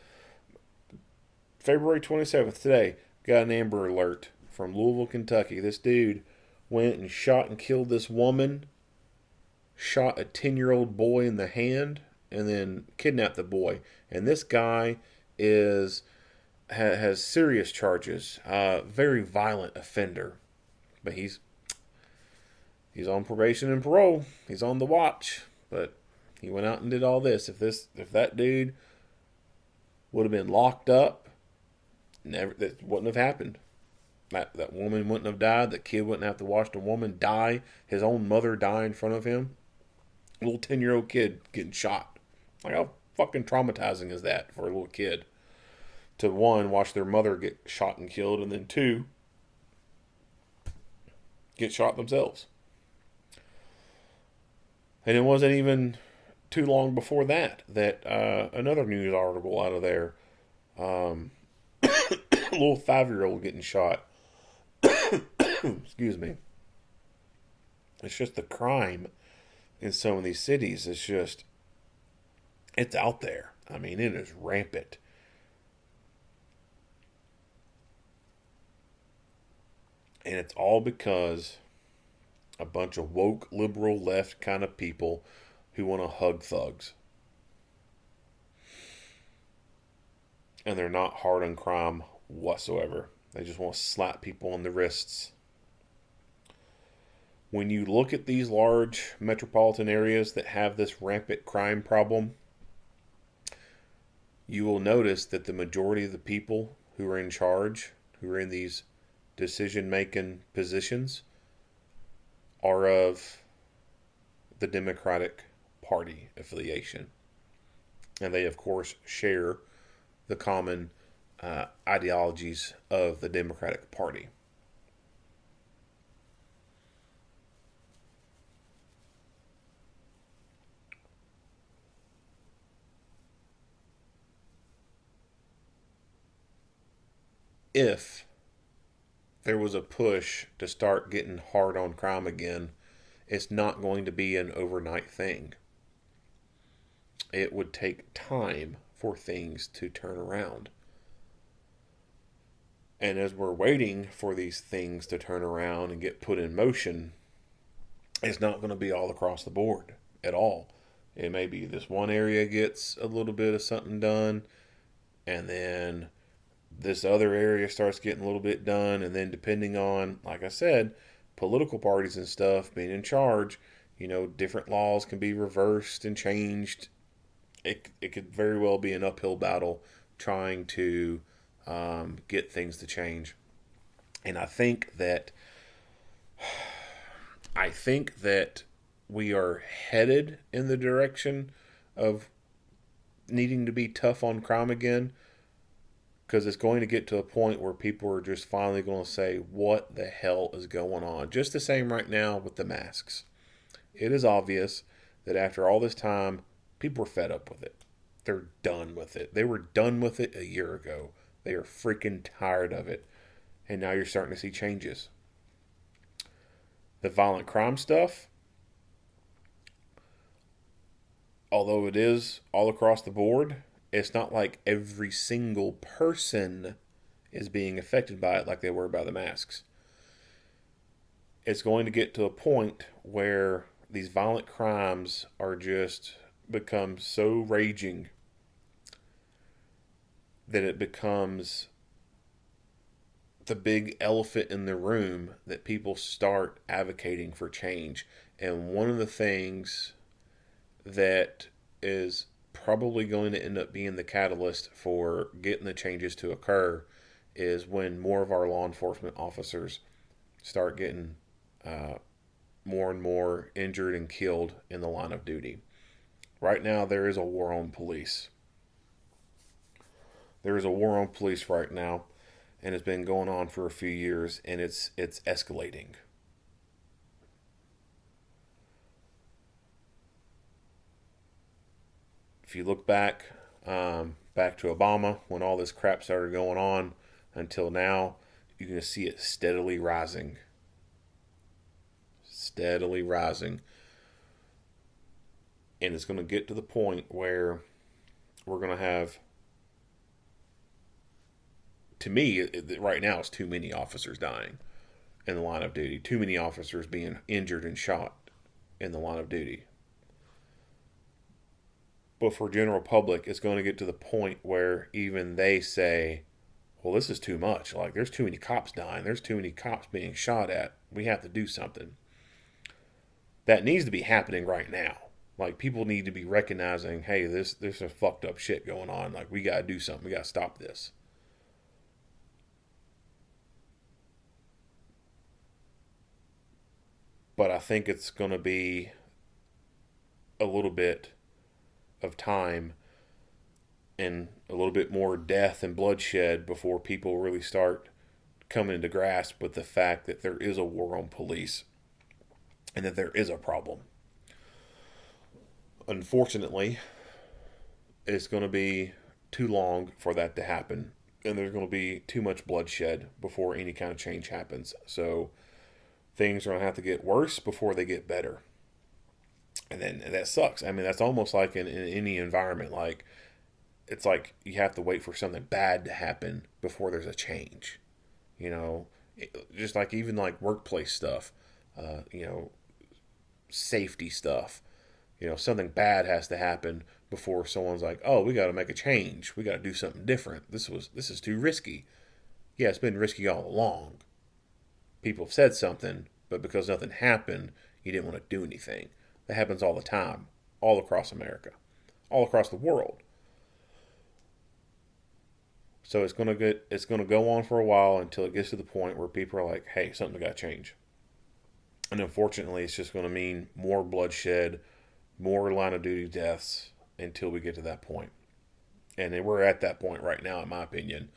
February 27th, today, got an Amber Alert from Louisville, Kentucky. This dude went and shot and killed this woman, shot a 10-year-old boy in the hand, and then kidnapped the boy. And this guy has serious charges, very violent offender. But he's on probation and parole. He's on the watch. But he went out and did all this. If that dude would have been locked up, that wouldn't have happened. That woman wouldn't have died. That kid wouldn't have to watch the woman die. His own mother die in front of him. A little 10-year-old kid getting shot. Like, how fucking traumatizing is that for a little kid? To one, watch their mother get shot and killed, and then two, get shot themselves. And it wasn't even too long before that another news article out of there, a little 5-year-old getting shot. Excuse me. It's just the crime in some of these cities. It's out there. I mean, it is rampant. And it's all because a bunch of woke, liberal, left kind of people who want to hug thugs. And they're not hard on crime whatsoever. They just want to slap people on the wrists. When you look at these large metropolitan areas that have this rampant crime problem, you will notice that the majority of the people who are in charge, who are in these decision-making positions, are of the Democratic Party affiliation. And they, of course, share the common ideologies of the Democratic Party. If there was a push to start getting hard on crime again, it's not going to be an overnight thing. It would take time for things to turn around. And as we're waiting for these things to turn around and get put in motion, it's not going to be all across the board at all. It may be this one area gets a little bit of something done, and then this other area starts getting a little bit done, and then depending on, like I said, political parties and stuff being in charge, different laws can be reversed and changed. It could very well be an uphill battle trying to get things to change. And I think that we are headed in the direction of needing to be tough on crime again, because it's going to get to a point where people are just finally going to say, what the hell is going on? Just the same right now with the masks. It is obvious that after all this time, people are fed up with it. They're done with it. They were done with it a year ago. They are freaking tired of it. And now you're starting to see changes. The violent crime stuff, although it is all across the board, it's not like every single person is being affected by it like they were by the masks. It's going to get to a point where these violent crimes are just become so raging that it becomes the big elephant in the room that people start advocating for change. And one of the things that is probably going to end up being the catalyst for getting the changes to occur is when more of our law enforcement officers start getting more and more injured and killed in the line of duty. Right now, there is a war on police. There is a war on police right now, and it's been going on for a few years, and it's escalating. If you look back to Obama, when all this crap started going on, until now, you're going to see it steadily rising. Steadily rising. And it's going to get to the point where we're going to have, to me, right now, it's too many officers dying in the line of duty. Too many officers being injured and shot in the line of duty. But for general public, it's going to get to the point where even they say, well, this is too much. Like, there's too many cops dying. There's too many cops being shot at. We have to do something. That needs to be happening right now. Like, people need to be recognizing, hey, there's some fucked up shit going on. Like, we got to do something. We got to stop this. But I think it's going to be a little bit of time and a little bit more death and bloodshed before people really start coming into grasp with the fact that there is a war on police and that there is a problem. Unfortunately, it's going to be too long for that to happen, and there's going to be too much bloodshed before any kind of change happens. So things are going to have to get worse before they get better. And then that sucks. I mean, that's almost like in any environment. Like, it's like you have to wait for something bad to happen before there's a change. Just like even like workplace stuff, safety stuff. Something bad has to happen before someone's like, oh, we got to make a change. We got to do something different. This is too risky. Yeah, it's been risky all along. People have said something, but because nothing happened, you didn't want to do anything. That happens all the time, all across America, all across the world. So it's going to go on for a while until it gets to the point where people are like, hey, something got to change. And unfortunately, it's just going to mean more bloodshed, more line of duty deaths until we get to that point. And then we're at that point right now, in my opinion.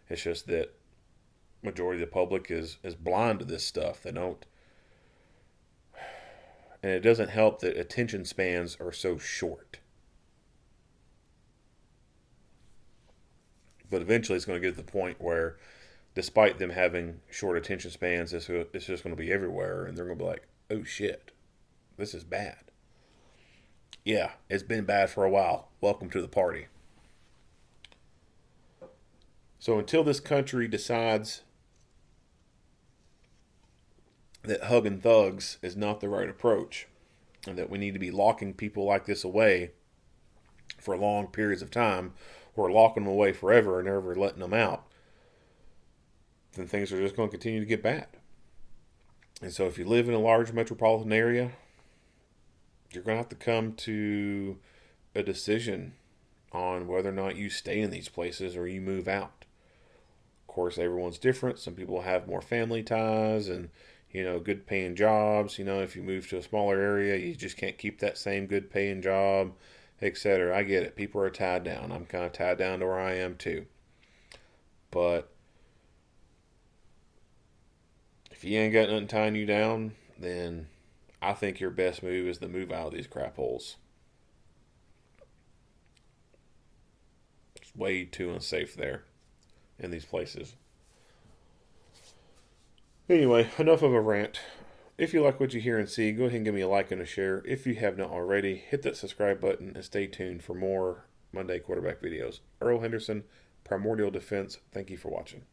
It's just that majority of the public is blind to this stuff. They don't. And it doesn't help that attention spans are so short. But eventually it's going to get to the point where, despite them having short attention spans, it's just going to be everywhere. And they're going to be like, oh shit, this is bad. Yeah, it's been bad for a while. Welcome to the party. So until this country decides that hugging thugs is not the right approach, and that we need to be locking people like this away for long periods of time, or locking them away forever and never letting them out, then things are just going to continue to get bad. And so if you live in a large metropolitan area, you're going to have to come to a decision on whether or not you stay in these places or you move out. Of course, everyone's different. Some people have more family ties and, good paying jobs. If you move to a smaller area, you just can't keep that same good paying job, etc. I get it. People are tied down. I'm kind of tied down to where I am too. But if you ain't got nothing tying you down, then I think your best move is to move out of these crap holes. It's way too unsafe there in these places. Anyway, enough of a rant. If you like what you hear and see, go ahead and give me a like and a share. If you have not already, hit that subscribe button and stay tuned for more Monday quarterback videos. Earl Henderson, Primordial Defense, thank you for watching.